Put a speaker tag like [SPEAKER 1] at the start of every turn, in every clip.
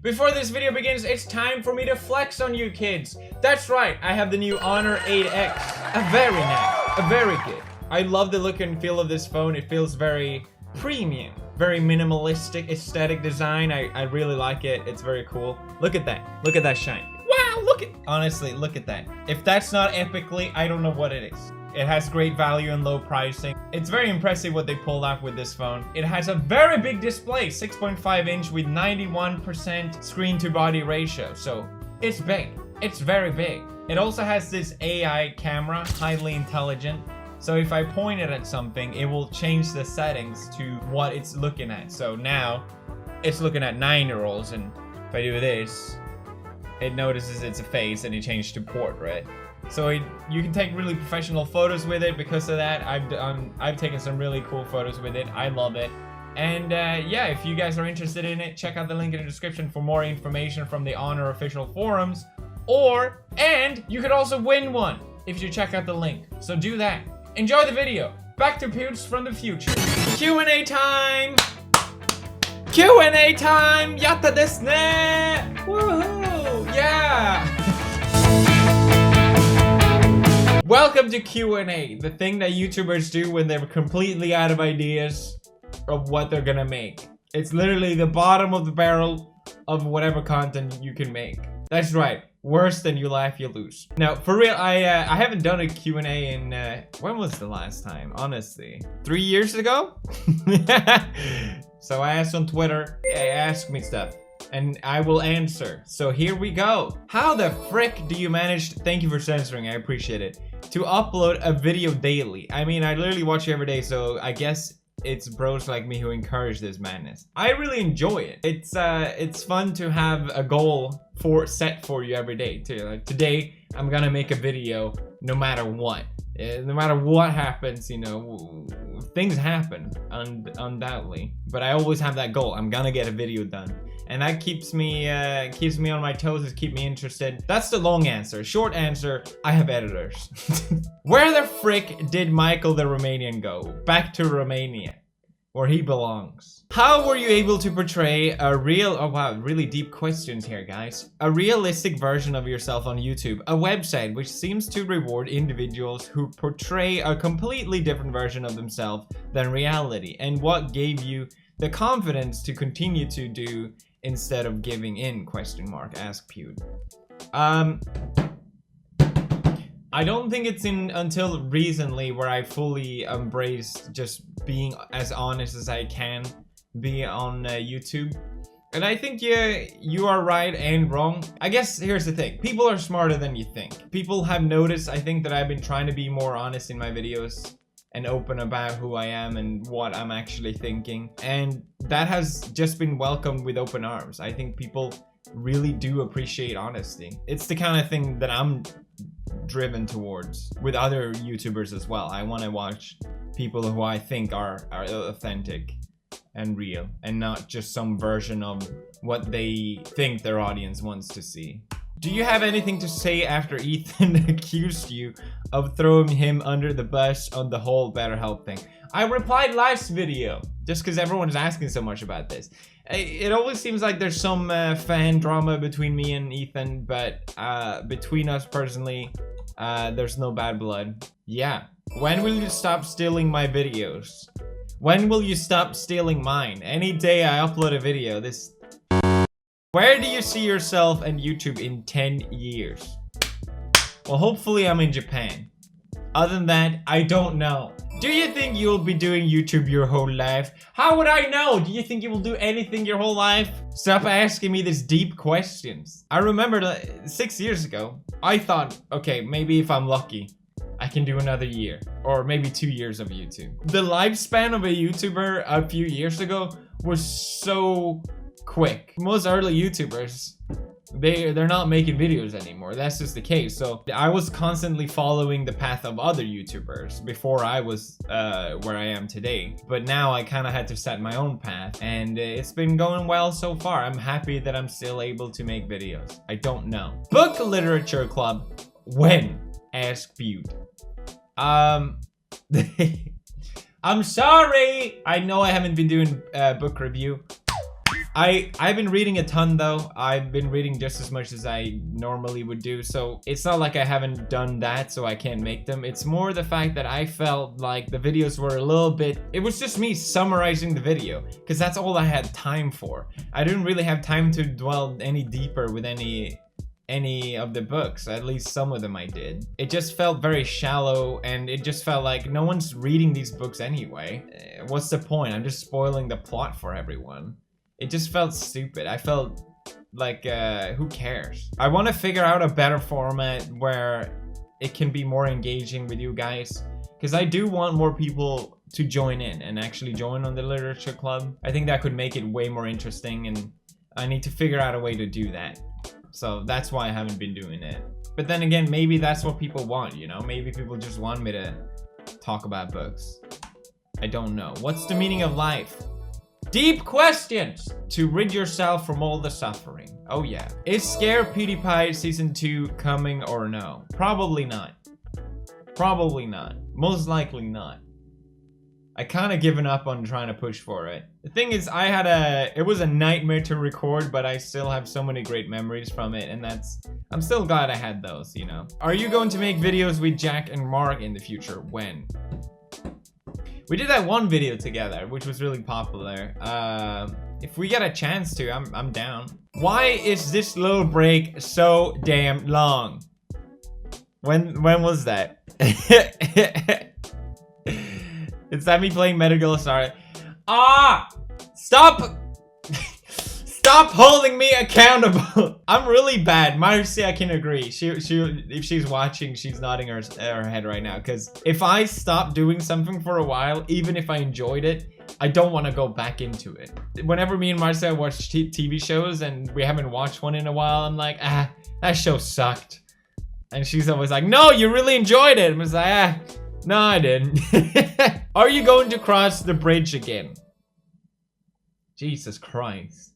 [SPEAKER 1] Before this video begins, it's time for me to flex on you kids. That's right, I have the new Honor 8X. A very good. I love the look and feel of this phone. It feels very premium, very minimalistic aesthetic design. I really like it. It's very cool. Look at that. Look at that shine. Wow, honestly, look at that. If that's not epically, I don't know what it is. It has great value and low pricing. It's very impressive what they pulled off with this phone. It has a very big display, 6.5 inch with 91% screen to body ratio. So it's big, it's very big. It also has this AI camera, highly intelligent. So if I point it at something, it will change the settings to what it's looking at. So now it's looking at 9-year-olds, and if I do this, it notices it's a face and it changed to portrait. So you can take really professional photos with it. Because of that, I've taken some really cool photos with it. I love it. And yeah, if you guys are interested in it, check out the link in the description for more information from the Honor official forums. And you could also win one if you check out the link. So do that. Enjoy the video. Back to Pewds from the future. Q&A time! Q&A time! Yatta desu ne! Woohoo! Yeah! Welcome to Q&A, the thing that YouTubers do when they're completely out of ideas of what they're gonna make. It's literally the bottom of the barrel of whatever content you can make. That's right, worse than you laugh, you lose. Now, for real, I haven't done a Q&A in, when was the last time? Honestly, 3 years ago? So I asked on Twitter, ask me stuff, and I will answer. So here we go. How the frick do you manage, thank you for censoring, I appreciate it, to upload a video daily? I mean, I literally watch you every day, so I guess it's bros like me who encourage this madness. I really enjoy it. It's fun to have a goal set for you every day too. Like today, I'm gonna make a video no matter what. No matter what happens, you know, things happen undoubtedly. But I always have that goal. I'm gonna get a video done. And that keeps me on my toes, keep me interested. That's the long answer. Short answer, I have editors. Where the frick did Michael the Romanian go? Back to Romania, where he belongs. How were you able to portray a real, oh wow, really deep questions here, guys. A realistic version of yourself on YouTube, a website which seems to reward individuals who portray a completely different version of themselves than reality, and what gave you the confidence to continue to do instead of giving in, ? Ask Pewd. I don't think it's until recently where I fully embraced just being as honest as I can be on YouTube. And I think you are right and wrong. I guess here's the thing. People are smarter than you think. People have noticed, I think, that I've been trying to be more honest in my videos and open about who I am and what I'm actually thinking. And that has just been welcomed with open arms. I think people really do appreciate honesty. It's the kind of thing that I'm driven towards with other YouTubers as well. I want to watch people who I think are authentic and real, and not just some version of what they think their audience wants to see. Do you have anything to say after Ethan accused you of throwing him under the bus on the whole BetterHelp thing? I replied last video, just because everyone's asking so much about this. It always seems like there's some fan drama between me and Ethan, but between us personally, there's no bad blood. Yeah. When will you stop stealing my videos? When will you stop stealing mine? Any day I upload a video, this... Where do you see yourself and YouTube in 10 years? Well, hopefully I'm in Japan. Other than that, I don't know. Do you think you'll be doing YouTube your whole life? How would I know? Do you think you will do anything your whole life? Stop asking me these deep questions. I remember that 6 years ago, I thought, okay, maybe if I'm lucky, I can do another year, or maybe 2 years of YouTube. The lifespan of a YouTuber a few years ago was so quick. Most early YouTubers, they're not making videos anymore. That's just the case. So I was constantly following the path of other YouTubers before I was where I am today. But now I kind of had to set my own path, and it's been going well so far. I'm happy that I'm still able to make videos. I don't know. Book Literature Club, when? Ask Pewd. I'm sorry. I know I haven't been doing book review. I've been reading a ton though. I've been reading just as much as I normally would do, so it's not like I haven't done that so I can't make them. It's more the fact that I felt like the videos were a little bit, it was just me summarizing the video, because that's all I had time for. I didn't really have time to dwell any deeper with any of the books. At least some of them I did. It just felt very shallow, and it just felt like no one's reading these books anyway. What's the point? I'm just spoiling the plot for everyone. It just felt stupid. I felt like, who cares? I want to figure out a better format where it can be more engaging with you guys, because I do want more people to join in and actually join on the literature club. I think that could make it way more interesting, and I need to figure out a way to do that. So that's why I haven't been doing it. But then again, maybe that's what people want, you know? Maybe people just want me to talk about books. I don't know. What's the meaning of life? Deep questions to rid yourself from all the suffering. Oh yeah. Is Scare PewDiePie Season 2 coming or no? Probably not. Probably not. Most likely not. I kind of given up on trying to push for it. The thing is, it was a nightmare to record, but I still have so many great memories from it, and I'm still glad I had those, you know. Are you going to make videos with Jack and Mark in the future? When? We did that one video together, which was really popular. If we get a chance to, I'm down. Why is this little break so damn long? When was that? Is that me playing Metal Gear Solid? Ah! Stop! Stop holding me accountable! I'm really bad. Marcia can agree. If she's watching, she's nodding her head right now. Because if I stop doing something for a while, even if I enjoyed it, I don't want to go back into it. Whenever me and Marcia watch TV shows and we haven't watched one in a while, I'm like, ah, that show sucked. And she's always like, no, you really enjoyed it. I'm just like, ah, no, I didn't. Are you going to cross the bridge again? Jesus Christ.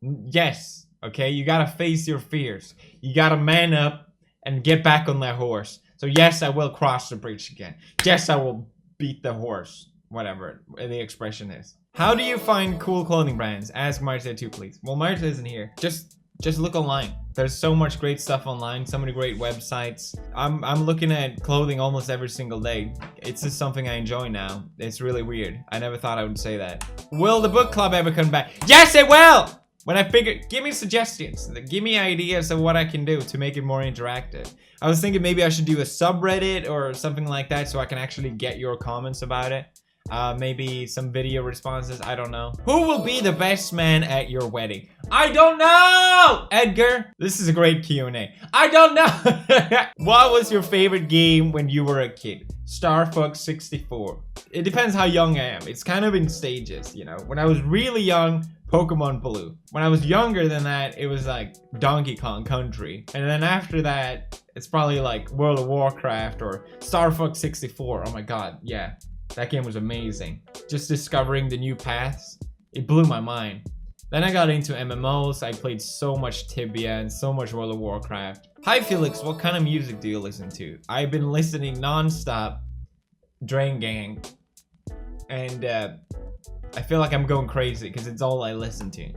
[SPEAKER 1] Yes, okay, you gotta face your fears. You gotta man up and get back on that horse. So yes, I will cross the bridge again. Yes, I will beat the horse. Whatever the expression is. How do you find cool clothing brands? Ask Marta too, please. Well, Marta isn't here. Just look online. There's so much great stuff online, so many great websites. I'm looking at clothing almost every single day. It's just something I enjoy now. It's really weird. I never thought I would say that. Will the book club ever come back? Yes, it will! When I figure, give me suggestions. Give me ideas of what I can do to make it more interactive. I was thinking maybe I should do a subreddit or something like that so I can actually get your comments about it. Maybe some video responses, I don't know. Who will be the best man at your wedding? I don't know! Edgar, this is a great Q&A. I don't know! What was your favorite game when you were a kid? Star Fox 64. It depends how young I am. It's kind of in stages, you know. When I was really young, Pokemon Blue. When I was younger than that, it was like Donkey Kong Country. And then after that, it's probably like World of Warcraft or Star Fox 64. Oh my god, yeah. That game was amazing. Just discovering the new paths, it blew my mind. Then I got into MMOs, I played so much Tibia and so much World of Warcraft. Hi Felix, what kind of music do you listen to? I've been listening non-stop Drain Gang. And I feel like I'm going crazy because it's all I listen to.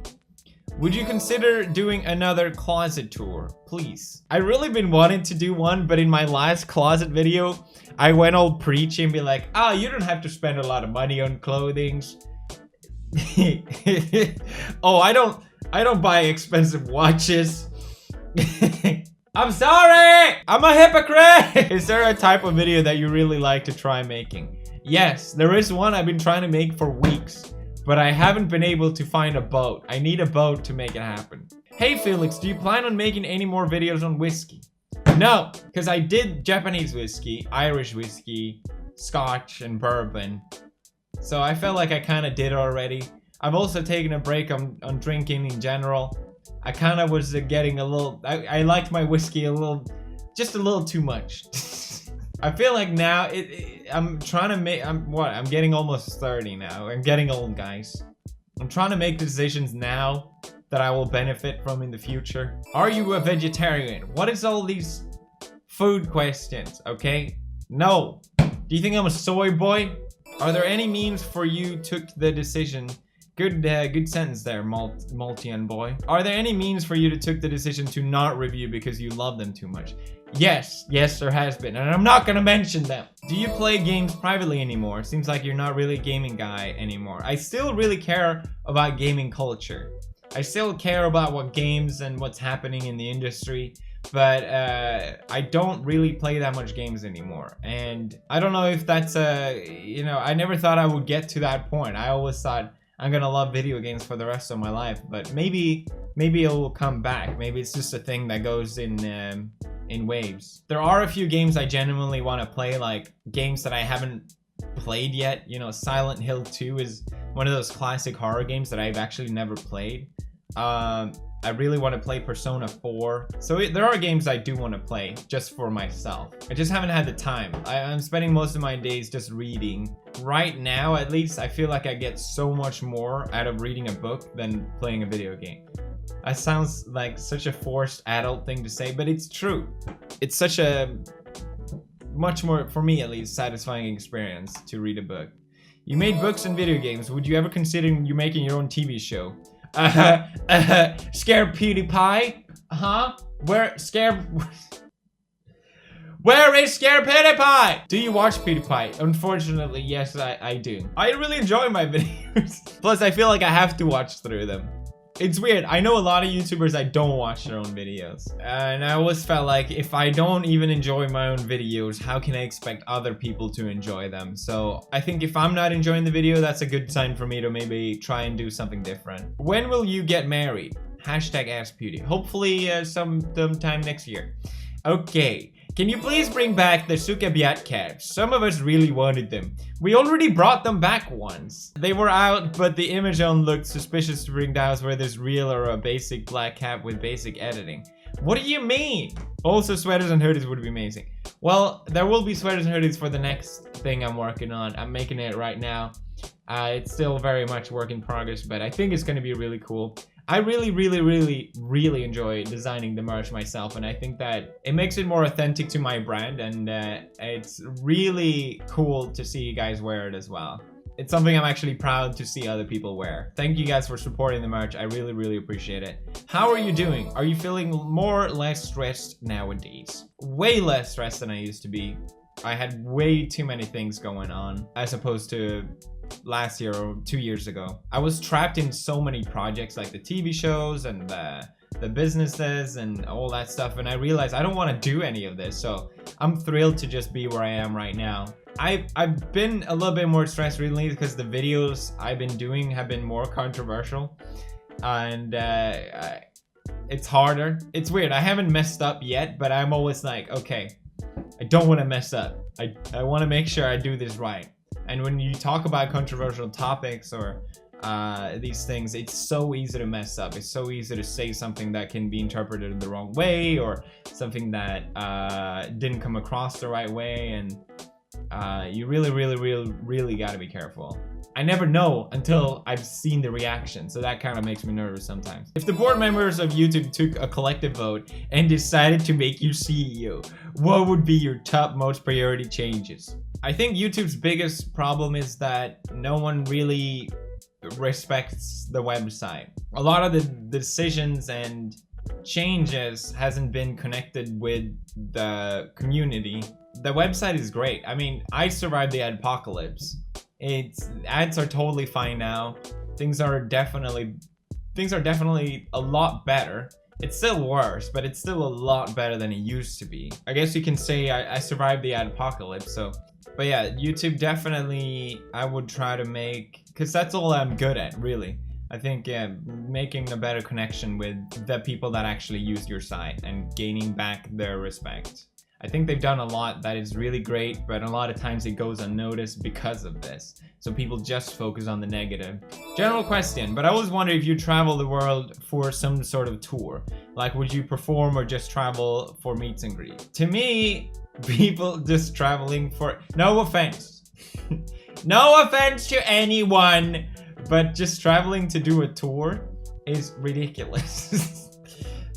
[SPEAKER 1] Would you consider doing another closet tour? Please. I really been wanting to do one, but in my last closet video, I went all preachy and be like, oh, you don't have to spend a lot of money on clothing. Oh, I don't buy expensive watches. I'm sorry! I'm a hypocrite! Is there a type of video that you really like to try making? Yes, there is one I've been trying to make for weeks, but I haven't been able to find a boat. I need a boat to make it happen. Hey Felix, do you plan on making any more videos on whiskey? No, because I did Japanese whiskey, Irish whiskey, Scotch, and bourbon. So I felt like I kind of did already. I've also taken a break on drinking in general. I kind of was getting a little, I liked my whiskey just a little too much. I feel like now, I'm trying to make, I'm getting almost 30 now. I'm getting old, guys. I'm trying to make decisions now that I will benefit from in the future. Are you a vegetarian? What is all these food questions, okay? No. Do you think I'm a soy boy? Are there any memes for you took the decision Good sentence there, Maltian boy. Are there any means for you to took the decision to not review because you love them too much? Yes, there has been, and I'm not gonna mention them. Do you play games privately anymore? Seems like you're not really a gaming guy anymore. I still really care about gaming culture. I still care about what games and what's happening in the industry, but I don't really play that much games anymore. And I don't know if that's you know, I never thought I would get to that point. I always thought I'm gonna love video games for the rest of my life, but maybe it will come back. Maybe it's just a thing that goes in waves. There are a few games I genuinely want to play, like games that I haven't played yet. You know, Silent Hill 2 is one of those classic horror games that I've actually never played. I really want to play Persona 4. So there are games I do want to play just for myself. I just haven't had the time. I'm spending most of my days just reading. Right now, at least, I feel like I get so much more out of reading a book than playing a video game. That sounds like such a forced adult thing to say, but it's true. It's such a much more, for me at least, satisfying experience to read a book. You made books and video games. Would you ever consider you making your own TV show? Scare PewDiePie? Where is Scare PewDiePie? Do you watch PewDiePie? Unfortunately, yes, I do. I really enjoy my videos. Plus, I feel like I have to watch through them. It's weird. I know a lot of YouTubers that don't watch their own videos. And I always felt like if I don't even enjoy my own videos, how can I expect other people to enjoy them? So I think if I'm not enjoying the video, that's a good sign for me to maybe try and do something different. When will you get married? Hashtag AskPewDie. Hopefully sometime next year. Okay. Can you please bring back the Sukabiat caps? Some of us really wanted them. We already brought them back once. They were out, but the image on looked suspicious to bring doubts whether it's real or a basic black cap with basic editing. What do you mean? Also, sweaters and hoodies would be amazing. Well, there will be sweaters and hoodies for the next thing I'm working on. I'm making it right now. It's still very much work in progress, but I think it's going to be really cool. I really enjoy designing the merch myself, and I think that it makes it more authentic to my brand, and it's really cool to see you guys wear it as well. It's something I'm actually proud to see other people wear. Thank you guys for supporting the merch. I really appreciate it. How are you doing? Are you feeling more or less stressed nowadays? Way less stressed than I used to be. I had way too many things going on as opposed to last year or 2 years ago. I was trapped in so many projects like the TV shows and the businesses and all that stuff, and I realized I don't want to do any of this, so I'm thrilled to just be where I am right now. I've been a little bit more stressed recently because the videos I've been doing have been more controversial, and it's harder. It's weird. I haven't messed up yet, but I'm always like, okay, I don't want to mess up. I want to make sure I do this right. And when you talk about controversial topics or these things, it's so easy to mess up. It's so easy to say something that can be interpreted the wrong way, or something that didn't come across the right way, and you really gotta be careful. I never know until I've seen the reaction, so that kind of makes me nervous sometimes. If the board members of YouTube took a collective vote and decided to make you CEO, what would be your top most priority changes? I think YouTube's biggest problem is that no one really respects the website. A lot of the decisions and changes hasn't been connected with the community. The website is great. I mean, I survived the adpocalypse. Ads are totally fine now. Things are definitely a lot better. It's still worse, but it's still a lot better than it used to be. I guess you can say I survived the adpocalypse, so. But yeah, YouTube definitely, I would try to make, because that's all I'm good at, really. I think, yeah, making a better connection with the people that actually use your site and gaining back their respect. I think they've done a lot that is really great, but a lot of times it goes unnoticed because of this. So people just focus on the negative. General question, but I always wonder if you travel the world for some sort of tour. Like, would you perform or just travel for meets and greets? To me, people just traveling for, no offense. No offense to anyone, but just traveling to do a tour is ridiculous.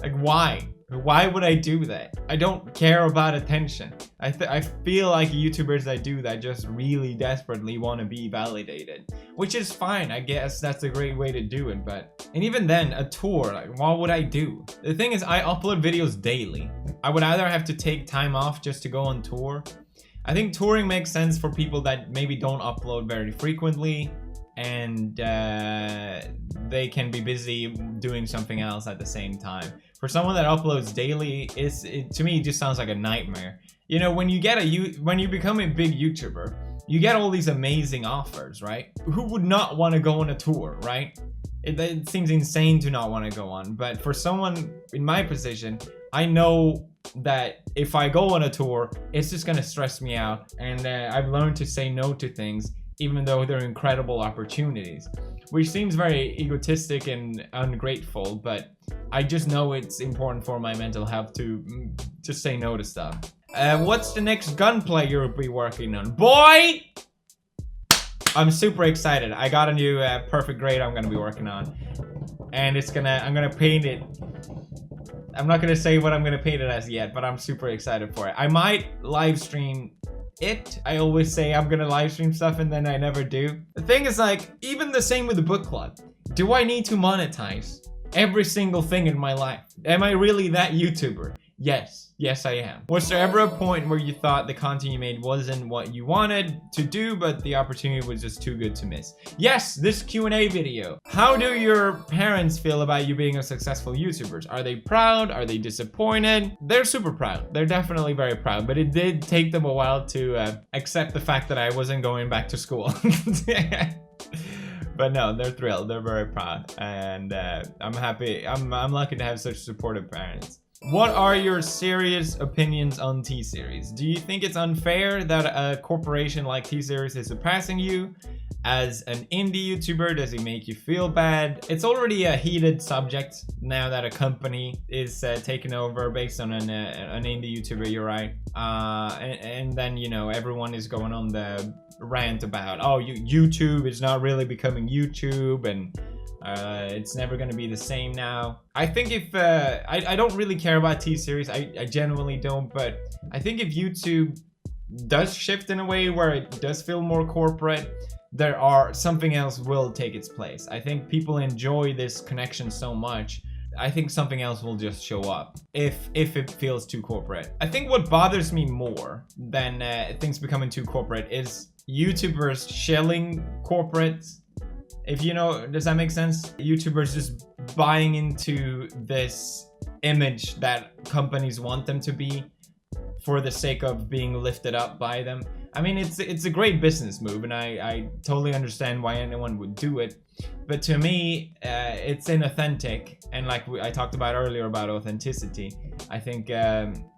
[SPEAKER 1] Like, why? Why would I do that? I don't care about attention. I feel like YouTubers that do that just really desperately want to be validated, which is fine. I guess that's a great way to do it. But, and even then, a tour, like, what would I do? The thing is, I upload videos daily. I would either have to take time off just to go on tour. I think touring makes sense for people that maybe don't upload very frequently, and they can be busy doing something else at the same time. For someone that uploads daily, to me, it just sounds like a nightmare. You know, when you become a big YouTuber, you get all these amazing offers, right? Who would not want to go on a tour, right? It seems insane to not want to go on. But for someone in my position, I know that if I go on a tour, it's just gonna stress me out. And I've learned to say no to things, even though they're incredible opportunities. Which seems very egotistic and ungrateful, but I just know it's important for my mental health to just say no to stuff. What's the next gunplay you'll be working on? Boy! I'm super excited. I got a new perfect grade I'm gonna be working on. And I'm gonna paint it. I'm not gonna say what I'm gonna paint it as yet, but I'm super excited for it. I might live stream it. I always say I'm gonna live stream stuff and then I never do. The thing is, like, even the same with the book club. Do I need to monetize every single thing in my life? Am I really that YouTuber? Yes I am. Was there ever a point where you thought the content you made wasn't what you wanted to do, but the opportunity was just too good to miss? Yes, this Q&A video. How do your parents feel about you being a successful YouTuber? Are they proud? Are they disappointed? They're super proud. They're definitely very proud, but it did take them a while to accept the fact that I wasn't going back to school. But no, they're thrilled. They're very proud, and I'm happy. I'm lucky to have such supportive parents. What are your serious opinions on TSeries? Do you think it's unfair that a corporation like TSeries is surpassing you? As an indie YouTuber, does it make you feel bad? It's already a heated subject now that a company is taken over based on an indie YouTuber, you're right. And then, you know, everyone is going on the rant about, oh, YouTube is not really becoming YouTube, and it's never gonna be the same now. I think if I don't really care about TSeries, I genuinely don't, but I think if YouTube does shift in a way where it does feel more corporate, something else will take its place. I think people enjoy this connection so much. I think something else will just show up if it feels too corporate. I think what bothers me more than things becoming too corporate is YouTubers shelling corporates. If you know, does that make sense? YouTubers just buying into this image that companies want them to be for the sake of being lifted up by them. I mean, it's a great business move, and I totally understand why anyone would do it. But to me, it's inauthentic. And like I talked about earlier about authenticity, I think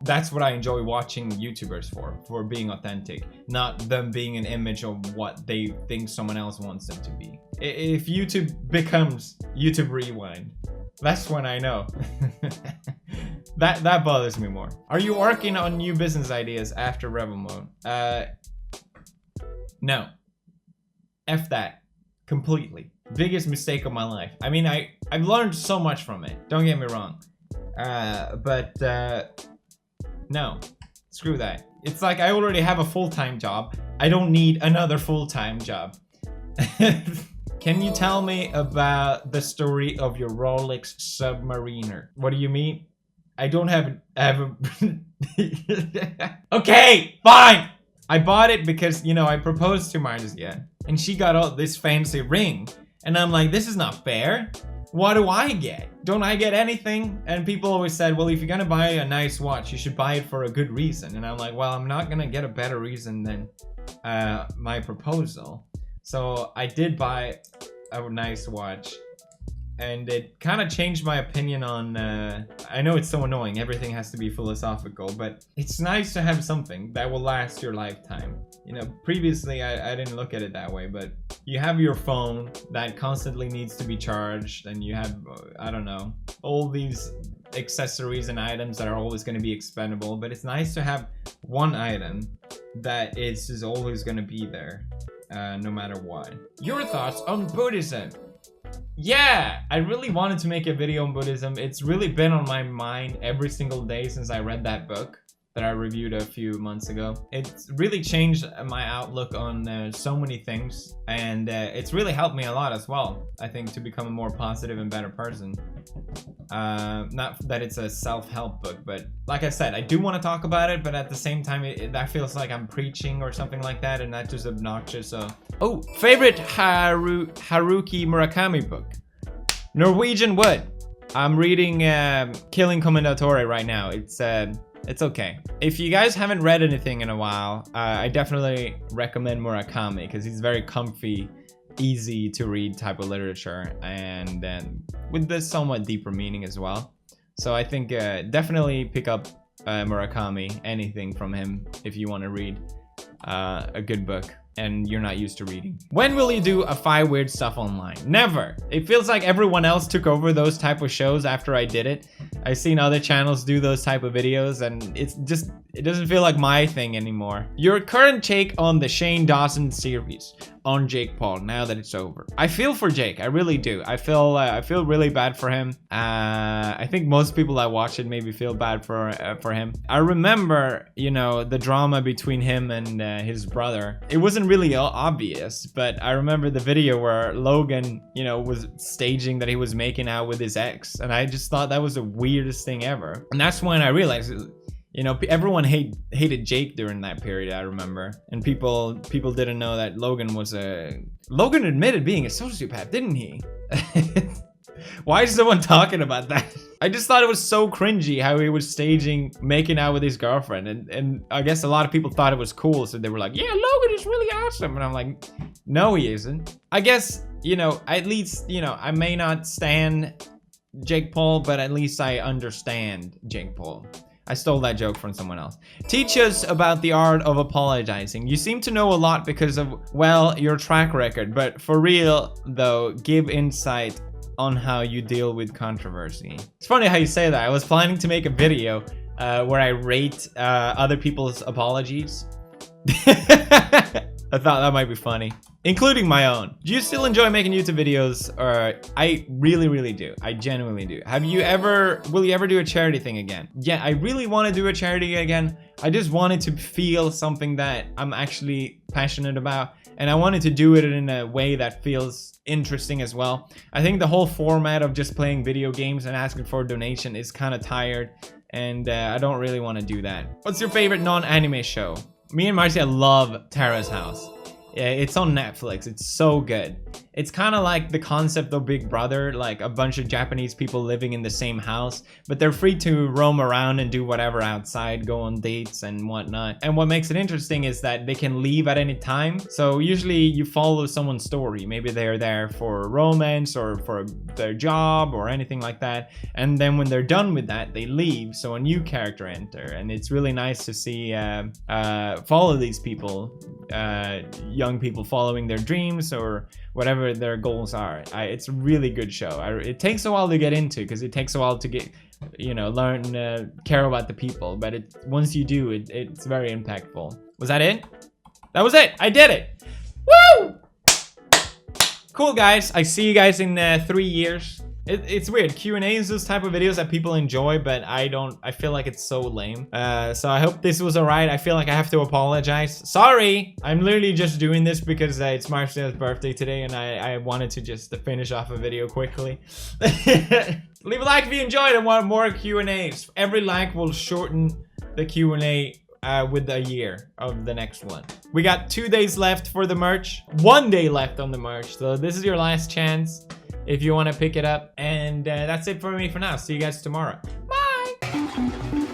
[SPEAKER 1] that's what I enjoy watching YouTubers for being authentic, not them being an image of what they think someone else wants them to be. If YouTube becomes YouTube Rewind, that's when I know. That bothers me more. Are you working on new business ideas after Rebel Mode? No. F that. Completely. Biggest mistake of my life. I mean, I've learned so much from it. Don't get me wrong. But no. Screw that. It's like I already have a full-time job. I don't need another full-time job. Can you tell me about the story of your Rolex Submariner? What do you mean? I don't have a... Okay, fine! I bought it because, you know, I proposed to Marzia, and she got all this fancy ring. And I'm like, this is not fair. What do I get? Don't I get anything? And people always said, well, if you're gonna buy a nice watch, you should buy it for a good reason. And I'm like, well, I'm not gonna get a better reason than my proposal. So I did buy a nice watch, and it kind of changed my opinion on, I know it's so annoying, everything has to be philosophical, but it's nice to have something that will last your lifetime. You know, previously I didn't look at it that way, but you have your phone that constantly needs to be charged, and you have, I don't know, all these accessories and items that are always going to be expendable, but it's nice to have one item that is just always going to be there. No matter what. Your thoughts on Buddhism? yeah, I really wanted to make a video on Buddhism. It's really been on my mind every single day since I read that book that I reviewed a few months ago. It's really changed my outlook on so many things, and it's really helped me a lot as well, I think, to become a more positive and better person. Not that it's a self-help book, but like I said, I do want to talk about it, but at the same time, that feels like I'm preaching or something like that, and that's just obnoxious. So, oh, favorite Haruki Murakami book? Norwegian Wood. I'm reading Killing Commendatore right now. It's okay. If you guys haven't read anything in a while, I definitely recommend Murakami because he's very comfy, easy to read type of literature, and then with this somewhat deeper meaning as well. So I think definitely pick up Murakami, anything from him if you want to read a good book and you're not used to reading. When will you do a 5 weird stuff online? Never. It feels like everyone else took over those type of shows after I did it. I've seen other channels do those type of videos, and it doesn't feel like my thing anymore. Your current take on the Shane Dawson series on Jake Paul now that it's over. I feel for Jake, I really do. I feel really bad for him. I think most people that watch it maybe feel bad for him. I remember, you know, the drama between him and his brother. It wasn't really obvious, but I remember the video where Logan, you know, was staging that he was making out with his ex, and I just thought that was the weirdest thing ever. And that's when I realized, you know, everyone hated Jake during that period, I remember. And people didn't know that Logan was Logan admitted being a sociopath, didn't he? Why is someone talking about that? I just thought it was so cringy how he was staging making out with his girlfriend. And I guess a lot of people thought it was cool, so they were like, yeah, Logan is really awesome. And I'm like, no, he isn't. I guess, you know, at least, you know, I may not stan Jake Paul, but at least I understand Jake Paul. I stole that joke from someone else. Teach us about the art of apologizing. You seem to know a lot because of, well, your track record, but for real though, give insight on how you deal with controversy. It's funny how you say that. I was planning to make a video where I rate other people's apologies. I thought that might be funny, including my own. Do you still enjoy making YouTube videos? I really do. I genuinely do. Will you ever do a charity thing again? Yeah, I really want to do a charity again. I just wanted to feel something that I'm actually passionate about, and I wanted to do it in a way that feels interesting as well. I think the whole format of just playing video games and asking for a donation is kind of tired, and I don't really want to do that. What's your favorite non-anime show? Me and Marcia love Terrace House. Yeah, it's on Netflix. It's so good. It's kind of like the concept of Big Brother, like a bunch of Japanese people living in the same house, but they're free to roam around and do whatever outside, go on dates and whatnot. And what makes it interesting is that they can leave at any time. So usually you follow someone's story. Maybe they're there for romance or for their job or anything like that. And then when they're done with that, they leave. So a new character enter. And it's really nice to see follow these people, young people following their dreams or whatever their goals are. It's a really good show. It takes a while to get into because it takes a while to get, you know, learn, care about the people. But once you do, it's very impactful. Was that it? That was it. I did it. Woo! Cool, guys. I see you guys in 3 years. It's weird. Q&A is those type of videos that people enjoy, but I feel like it's so lame. So I hope this was alright. I feel like I have to apologize. Sorry! I'm literally just doing this because it's Marcia's birthday today and I wanted to just finish off a video quickly. Leave a like if you enjoyed and want more Q&As. Every like will shorten the Q&A with a year of the next one. We got 2 days left for the merch. 1 day left on the merch. So this is your last chance if you want to pick it up. And that's it for me for now. See you guys tomorrow. Bye!